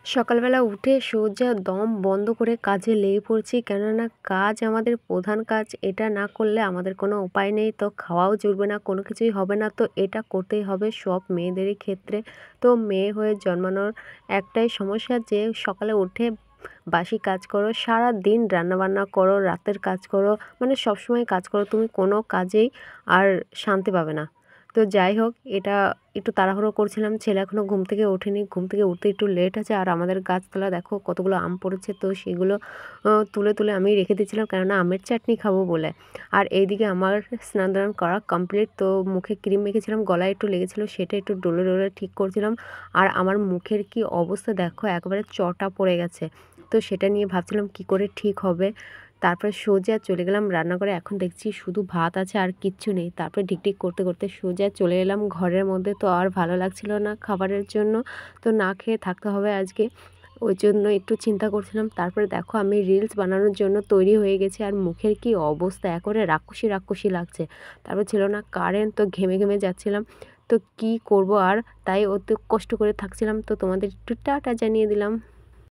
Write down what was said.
সকালবেলা উঠে সোজা দম বন্ধ করে কাজে লেগে পড়ছি, কেননা কাজ আমাদের প্রধান কাজ। এটা না করলে আমাদের কোনো উপায় নেই, তো খাওয়াও জুটবে না, কোনো কিছুই হবে না। তো এটা করতেই হবে সব মেয়েদেরই ক্ষেত্রে। তো মেয়ে হয়ে জন্মানোর একটাই সমস্যা যে সকালে উঠে বাসি কাজ করো, সারা দিন রান্নাবান্না করো, রাতের কাজ করো, মানে সবসময় কাজ করো, তুমি কোনো কাজেই আর শান্তি পাবে না। তো যাই হোক, এটা একটু তাড়াহুড়ো করছিলাম, ছেলে এখনও ঘুম থেকে ওঠেনি, ঘুম থেকে উঠতে একটু লেট আছে। আর আমাদের গাছতলা দেখো কতগুলো আম পড়েছে, তো সেগুলো তুলে তুলে আমি রেখে দিয়েছিলাম, কেননা আমের চাটনি খাবো বলে। আর এইদিকে আমার স্নান দান করা কমপ্লিট, তো মুখে ক্রিম মেখেছিলাম, গলায় একটু লেগেছিলো, সেটা একটু ডলে ডলে ঠিক করছিলাম। আর আমার মুখের কি অবস্থা দেখো, একবারে চটা পড়ে গেছে। তো সেটা নিয়ে ভাবছিলাম কি করে ঠিক হবে। তারপরে সোজা চলে গেলাম রান্নাঘরে, এখন দেখছি শুধু ভাত আছে আর কিচ্ছু নেই। তারপরে ঢিকঢিক করতে করতে সোজা চলে এলাম ঘরের মধ্যে, তো আর ভালো লাগছিল না খাবারের জন্য, তো না খেয়ে থাকতে হবে আজকে, ওই জন্য একটু চিন্তা করছিলাম। তারপরে দেখো আমি রিলস বানানোর জন্য তৈরি হয়ে গেছি, আর মুখের কি অবস্থা, একেবারে রাক্ষসী রাক্ষসী লাগছে। তারপর ছিল না কারেন্ট, তো ঘেমে ঘেমে যাচ্ছিলাম, তো কি করব আর, তাই অত কষ্ট করে থাকছিলাম। তো তোমাদের একটু টাটা জানিয়ে দিলাম।